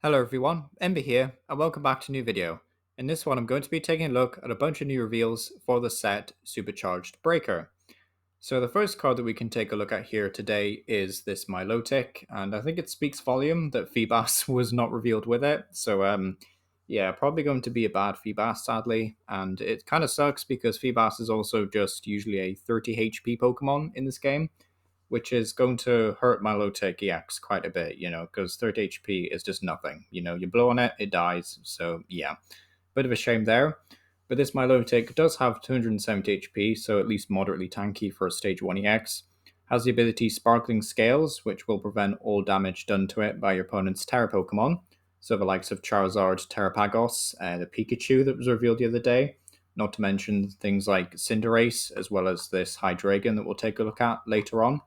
Hello everyone, Ember here, and welcome back to a new video. In this one I'm going to be taking a look at a bunch of new reveals for the set Supercharged Breaker. So the first card that we can take a look at here today is this Milotic, and I think it speaks volume that Feebas was not revealed with it. So yeah, probably going to be a bad Feebas sadly, and it kind of sucks because Feebas is also just usually a 30 HP Pokemon in this game, which is going to hurt my low tech EX quite a bit, because 30 HP is just nothing. You blow on it, it dies. So, yeah, bit of a shame there. But this Milotic does have 270 HP, so at least moderately tanky for a Stage 1 EX. Has the ability Sparkling Scales, which will prevent all damage done to it by your opponent's Terra Pokemon. So the likes of Charizard, Terrapagos, the Pikachu that was revealed the other day. Not to mention things like Cinderace, as well as this Hydreigon that we'll take a look at later on.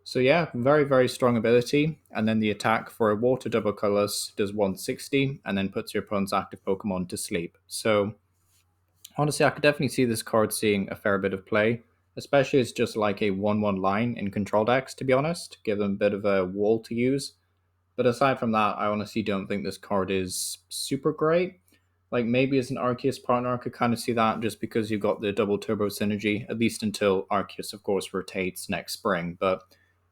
So yeah, very, very strong ability. And then the attack for a water double colors does 160 and then puts your opponent's active Pokemon to sleep. So honestly, I could definitely see this card seeing a fair bit of play, especially as just like a 1-1 line in control decks, to be honest. Give them a bit of a wall to use. But aside from that, I honestly don't think this card is super great. Like maybe as an Arceus partner, I could kind of see that just because you've got the double turbo synergy, at least until Arceus, of course, rotates next spring. But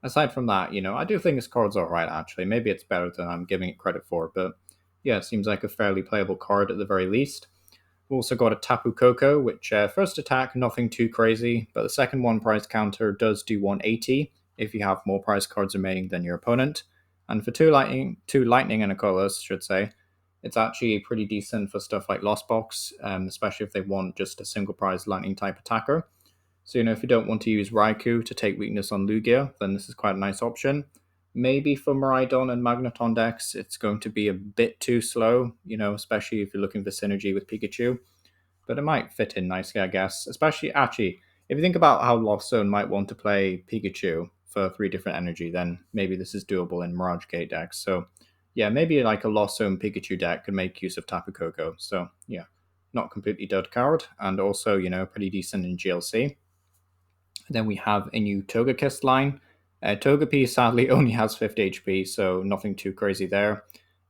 aside from that, I do think this card's alright actually. Maybe it's better than I'm giving it credit for, but yeah, it seems like a fairly playable card at the very least. We've also got a Tapu Koko, which first attack, nothing too crazy, but the second one price counter does do 180 if you have more prize cards remaining than your opponent. And for two lightning and a colorless, should say, it's actually pretty decent for stuff like Lost Box, especially if they want just a single prize lightning type attacker. So, if you don't want to use Raikou to take weakness on Lugia, then this is quite a nice option. Maybe for Miraidon and Magneton decks, it's going to be a bit too slow, especially if you're looking for synergy with Pikachu. But it might fit in nicely, I guess. Especially, actually, if you think about how Lost Zone might want to play Pikachu for 3 different energy, then maybe this is doable in Mirage Gate decks. So, yeah, maybe like a Lost Zone Pikachu deck could make use of Tapu Koko. So, yeah, not completely dud card, and also, pretty decent in GLC. Then we have a new Togekiss line. Togepi sadly only has 50 HP, so nothing too crazy there.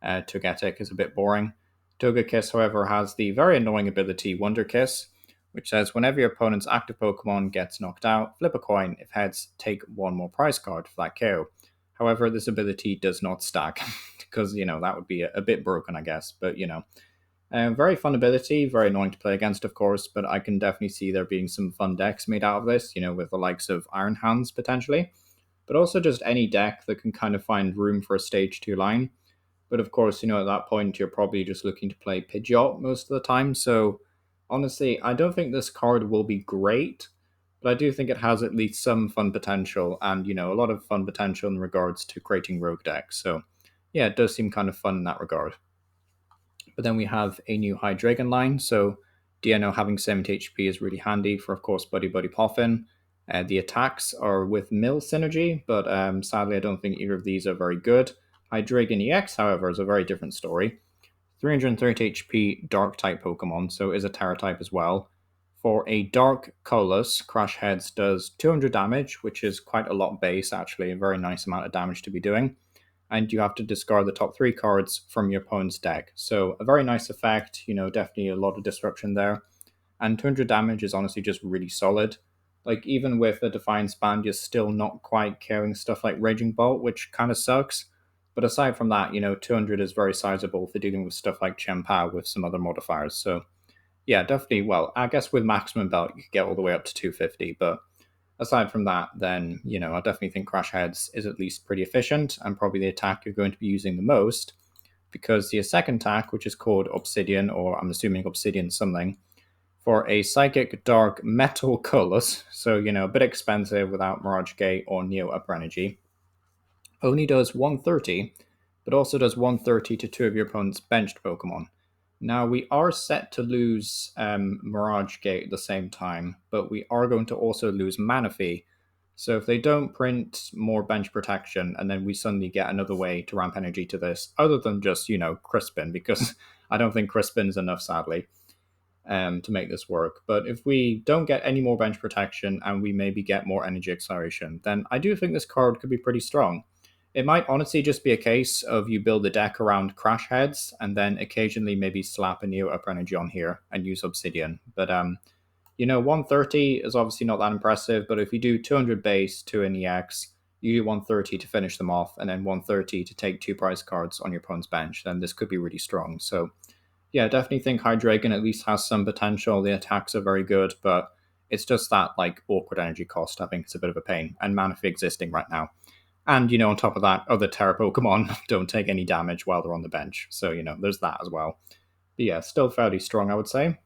Togetic is a bit boring. Togekiss, however, has the very annoying ability Wonder Kiss, which says whenever your opponent's active Pokemon gets knocked out, flip a coin. If heads, take one more prize card for that KO. However, this ability does not stack because, that would be a bit broken, I guess. But, very fun ability, very annoying to play against, of course, but I can definitely see there being some fun decks made out of this, with the likes of Iron Hands potentially, but also just any deck that can kind of find room for a stage 2 line. But of course, at that point, you're probably just looking to play Pidgeot most of the time. So honestly, I don't think this card will be great, but I do think it has at least some fun potential and, a lot of fun potential in regards to creating rogue decks. So yeah, it does seem kind of fun in that regard. But then we have a new Hydreigon line. So DNO having 70 HP is really handy for, of course, Buddy Buddy Poffin. The attacks are with Mill synergy, but sadly, I don't think either of these are very good. Hydreigon EX, however, is a very different story. 330 HP Dark type Pokemon, so is a Terra type as well. For a Dark Colorless, Crash Heads does 200 damage, which is quite a lot base, actually, a very nice amount of damage to be doing. And you have to discard the top 3 cards from your opponent's deck. So a very nice effect, definitely a lot of disruption there. And 200 damage is honestly just really solid. Like, even with a Defiance Band, you're still not quite carrying stuff like Raging Bolt, which kind of sucks. But aside from that, 200 is very sizable for dealing with stuff like Chien-Pao with some other modifiers. So, yeah, definitely, well, I guess with Maximum Belt, you could get all the way up to 250, but aside from that, then, I definitely think Crash Heads is at least pretty efficient and probably the attack you're going to be using the most because the second attack, which is called Obsidian, or I'm assuming Obsidian something, for a Psychic Dark Metal Colorless, so, a bit expensive without Mirage Gate or Neo Upper Energy, only does 130, but also does 130 to 2 of your opponent's benched Pokemon. Now, we are set to lose Mirage Gate at the same time, but we are going to also lose Manaphy. So if they don't print more bench protection, and then we suddenly get another way to ramp energy to this, other than just, Crispin, because I don't think Crispin is enough, sadly, to make this work. But if we don't get any more bench protection and we maybe get more energy acceleration, then I do think this card could be pretty strong. It might honestly just be a case of you build a deck around Crash Heads and then occasionally maybe slap a Neo Upper Energy on here and use Obsidian. But 130 is obviously not that impressive, but if you do 200 base, 2 in EX, you do 130 to finish them off, and then 130 to take 2 prize cards on your opponent's bench, then this could be really strong. So, yeah, definitely think Hydreigon at least has some potential. The attacks are very good, but it's just that like awkward energy cost. I think it's a bit of a pain, and Manaphy existing right now. And on top of that, other Terra Pokemon don't take any damage while they're on the bench. So, there's that as well. But yeah, still fairly strong, I would say.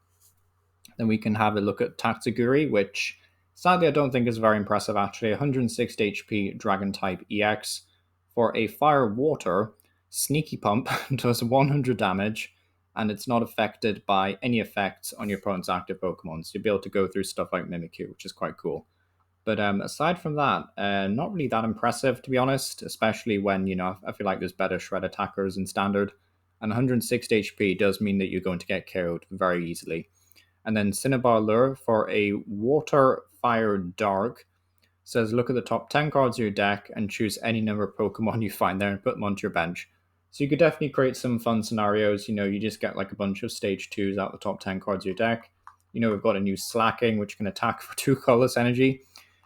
Then we can have a look at Tatsuguri, which sadly I don't think is very impressive actually. 160 HP Dragon type EX for a Fire Water. Sneaky Pump does 100 damage, and it's not affected by any effects on your opponent's active Pokemon. So you'll be able to go through stuff like Mimikyu, which is quite cool. But aside from that, not really that impressive, to be honest, especially when, I feel like there's better Shred attackers in Standard. And 160 HP does mean that you're going to get KO'd very easily. And then Cinnabar Lure for a Water Fire Dark says look at the top 10 cards of your deck and choose any number of Pokemon you find there and put them onto your bench. So you could definitely create some fun scenarios. You just get like a bunch of stage 2s out the top 10 cards of your deck. We've got a new Slacking, which can attack for 2 colorless energy.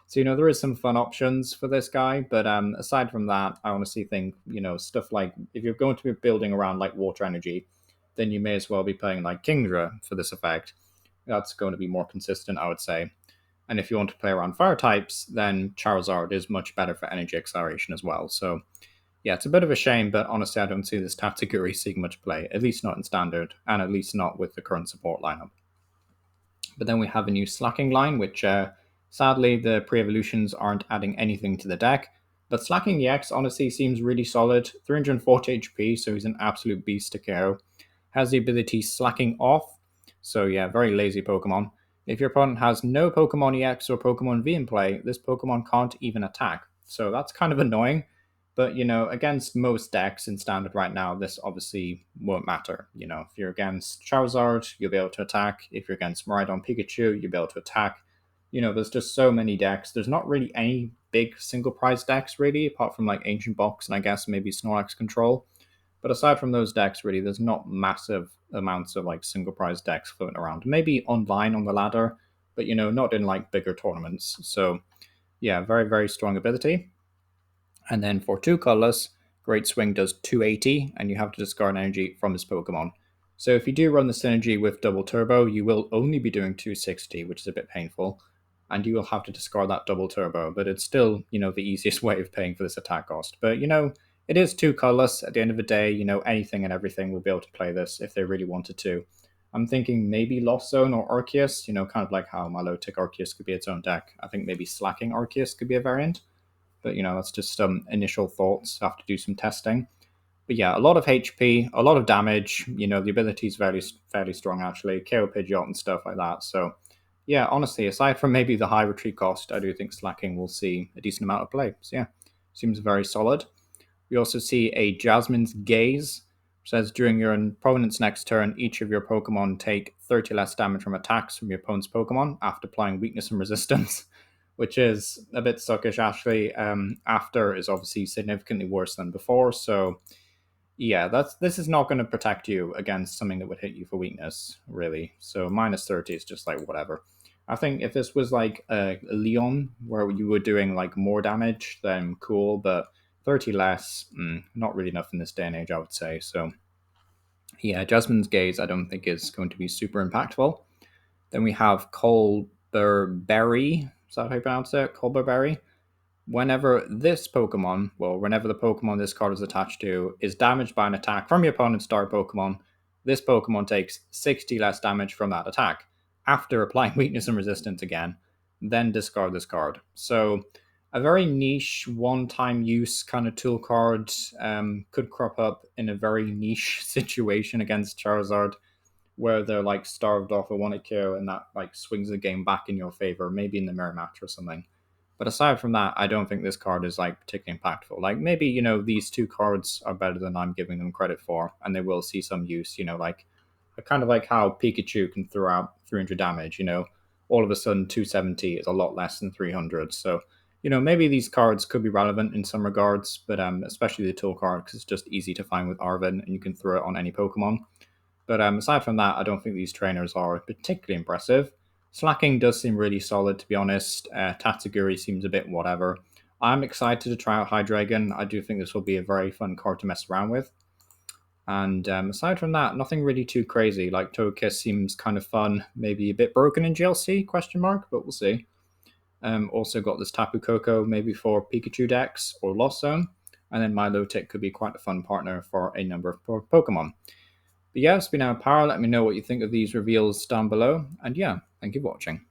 So, there is some fun options for this guy. But aside from that, I honestly think, stuff like if you're going to be building around like water energy, then you may as well be playing like Kingdra for this effect. That's going to be more consistent, I would say. And if you want to play around fire types, then Charizard is much better for energy acceleration as well. So, yeah, it's a bit of a shame, but honestly, I don't see this Tatsuguri seeing much play, at least not in Standard, and at least not with the current support lineup. But then we have a new Slacking line, which sadly the pre-evolutions aren't adding anything to the deck. But Slacking EX honestly seems really solid. 340 HP, so he's an absolute beast to KO. Has the ability Slacking Off, so yeah, very lazy Pokemon. If your opponent has no Pokemon EX or Pokemon V in play, this Pokemon can't even attack. So that's kind of annoying. But, against most decks in Standard right now, this obviously won't matter. If you're against Charizard, you'll be able to attack. If you're against Miraidon Pikachu, you'll be able to attack. There's just so many decks. There's not really any big single prize decks, really, apart from like Ancient Box and I guess maybe Snorlax Control. But aside from those decks, really, there's not massive amounts of like single prize decks floating around. Maybe online on the ladder, but not in like bigger tournaments. So yeah, very, very strong ability. And then for 2 colorless, Great Swing does 280, and you have to discard energy from this Pokemon. So if you do run the synergy with Double Turbo, you will only be doing 260, which is a bit painful, and you will have to discard that Double Turbo, but it's still, the easiest way of paying for this attack cost. But, it is 2 colorless. At the end of the day, anything and everything will be able to play this if they really wanted to. I'm thinking maybe Lost Zone or Arceus, kind of like how Milotic Arceus could be its own deck. I think maybe Slacking Arceus could be a variant. But, that's just some initial thoughts. Have to do some testing. But yeah, a lot of HP, a lot of damage. The ability is fairly strong, actually. KO Pidgeot and stuff like that. So, yeah, honestly, aside from maybe the high retreat cost, I do think Slacking will see a decent amount of play. So, yeah, seems very solid. We also see a Jasmine's Gaze. Which says, during your opponent's next turn, each of your Pokemon take 30 less damage from attacks from your opponent's Pokemon after applying weakness and resistance. Which is a bit suckish, actually. After is obviously significantly worse than before, so yeah, this is not going to protect you against something that would hit you for weakness, really. So minus 30 is just like whatever. I think if this was like a Leon, where you were doing like more damage, then cool, but 30 less, not really enough in this day and age, I would say. So yeah, Jasmine's Gaze I don't think is going to be super impactful. Then we have Colberberry. Is that how you pronounce it? Colberberry. Whenever this Pokemon, whenever the Pokemon this card is attached to, is damaged by an attack from your opponent's star Pokemon, this Pokemon takes 60 less damage from that attack. After applying weakness and resistance again, then discard this card. So a very niche one-time use kind of tool card could crop up in a very niche situation against Charizard, where they're like starved off a 1-hit KO and that like swings the game back in your favor, maybe in the mirror match or something. But aside from that, I don't think this card is like particularly impactful. Like maybe, these 2 cards are better than I'm giving them credit for, and they will see some use, like kind of like how Pikachu can throw out 300 damage, all of a sudden 270 is a lot less than 300. So, maybe these cards could be relevant in some regards, but especially the tool card, because it's just easy to find with Arven and you can throw it on any Pokemon. But aside from that, I don't think these trainers are particularly impressive. Slacking does seem really solid, to be honest. Tatsuguri seems a bit whatever. I'm excited to try out Hydreigon. I do think this will be a very fun card to mess around with. And aside from that, nothing really too crazy. Like Togekiss seems kind of fun, maybe a bit broken in GLC, question mark, but we'll see. Also got this Tapu Koko, maybe for Pikachu decks or Lost Zone. And then Milotic could be quite a fun partner for a number of Pokemon. But yeah, it's been our power. Let me know what you think of these reveals down below. And yeah, thank you for watching.